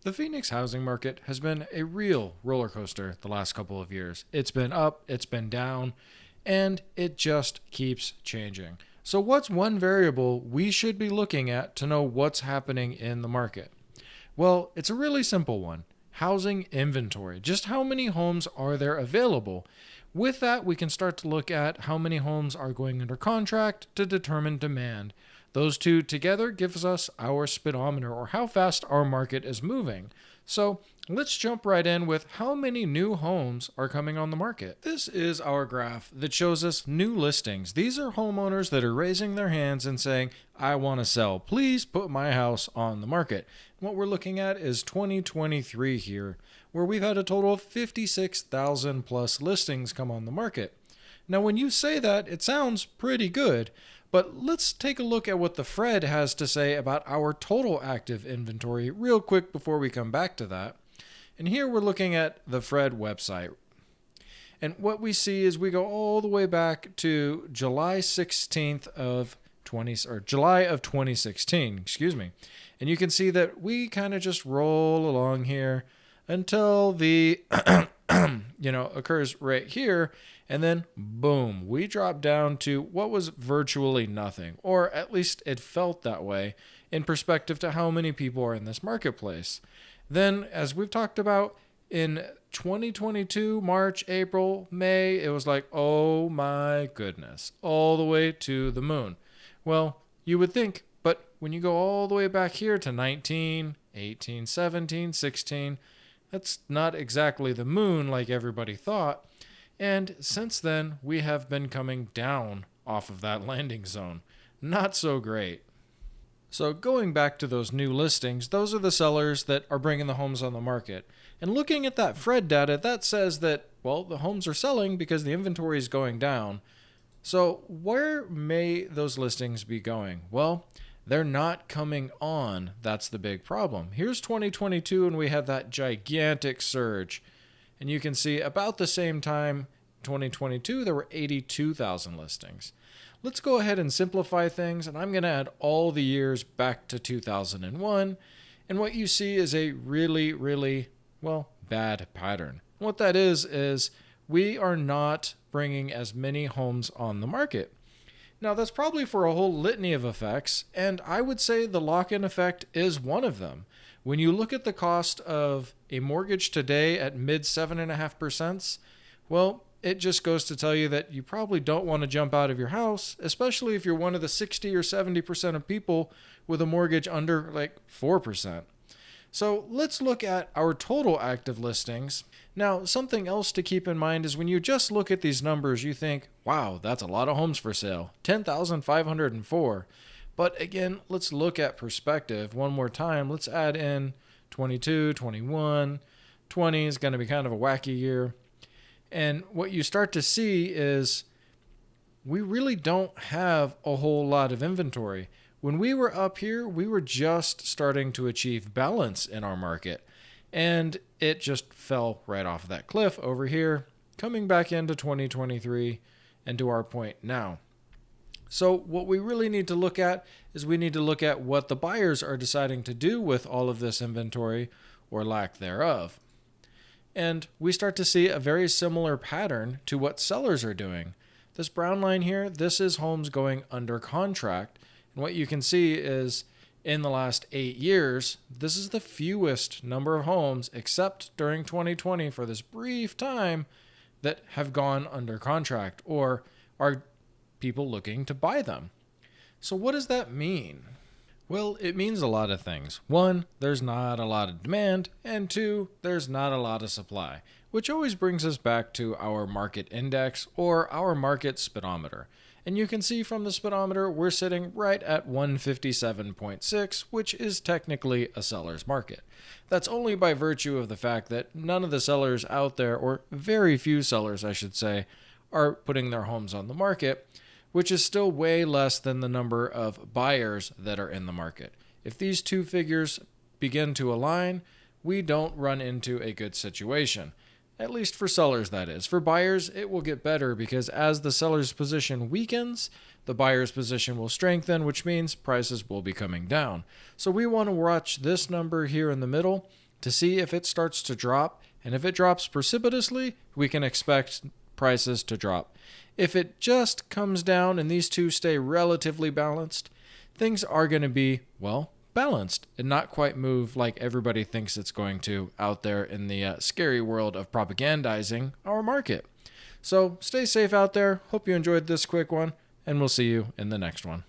The Phoenix housing market has been a real roller coaster the last couple of years. It's been up, it's been down, and it just keeps changing. So, what's one variable we should be looking at to know what's happening in the market? Well, it's a really simple one: housing inventory. Just how many homes are there available? With that, we can start to look at how many homes are going under contract to determine demand. Those two together gives us our speedometer, or how fast our market is moving. So let's jump right in with how many new homes are coming on the market. This is our graph that shows us new listings. These are homeowners that are raising their hands and saying, I want to sell. Please put my house on the market. What we're looking at is 2023 here, where we've had a total of 56,000 plus listings come on the market. Now, when you say that, it sounds pretty good, but let's take a look at what the Fred has to say about our total active inventory real quick before we come back to that. And here we're looking at the Fred website. And what we see is we go all the way back to July 16th of July of 2016, excuse me. And you can see that we kind of just roll along here until the occurs right here, and then boom, we drop down to what was virtually nothing, or at least it felt that way in perspective to how many people are in this marketplace. Then, as we've talked about, in 2022, March, April, May, it was like, oh my goodness, all the way to the moon. Well, you would think, but when you go all the way back here to 19, 18, 17, 16, that's not exactly the moon like everybody thought. And since then, we have been coming down off of that landing zone. Not so great. So going back to those new listings, those are the sellers that are bringing the homes on the market. And looking at that Fred data, that says that, well, the homes are selling because the inventory is going down. So where may those listings be going? Well, they're not coming on. That's the big problem. Here's 2022, and we had that gigantic surge. And you can see about the same time, 2022, there were 82,000 listings. Let's go ahead and simplify things, and I'm going to add all the years back to 2001. And what you see is a really, really, bad pattern. What that is we are not bringing as many homes on the market. Now, that's probably for a whole litany of effects, and I would say the lock-in effect is one of them. When you look at the cost of a mortgage today at mid 7.5%, well, it just goes to tell you that you probably don't want to jump out of your house, especially if you're one of the 60 or 70% of people with a mortgage under like 4%. So let's look at our total active listings. Now, something else to keep in mind is when you just look at these numbers, you think, wow, that's a lot of homes for sale, 10,504. But again, let's look at perspective one more time. Let's add in 22, 21. 20 is going to be kind of a wacky year. And what you start to see is we really don't have a whole lot of inventory. When we were up here, we were just starting to achieve balance in our market. And it just fell right off that cliff over here, coming back into 2023 and to our point now. So what we really need to look at is we need to look at what the buyers are deciding to do with all of this inventory or lack thereof. And we start to see a very similar pattern to what sellers are doing. This brown line here, this is homes going under contract. And what you can see is in the last 8 years, this is the fewest number of homes, except during 2020 for this brief time, that have gone under contract or are people looking to buy them. So what does that mean? Well, it means a lot of things. One, there's not a lot of demand, and two, there's not a lot of supply, which always brings us back to our market index or our market speedometer. And you can see from the speedometer, we're sitting right at 157.6, which is technically a seller's market. That's only by virtue of the fact that none of the sellers out there, or very few sellers, I should say, are putting their homes on the market, which is still way less than the number of buyers that are in the market. If these two figures begin to align, we don't run into a good situation. At least for sellers, that is. For buyers, it will get better because as the seller's position weakens, the buyer's position will strengthen, which means prices will be coming down. So we want to watch this number here in the middle, to see if it starts to drop. And if it drops precipitously, we can expect prices to drop. If it just comes down and these two stay relatively balanced, things are going to be, well, balanced and not quite move like everybody thinks it's going to out there in the scary world of propagandizing our market. So stay safe out there. Hope you enjoyed this quick one, and we'll see you in the next one.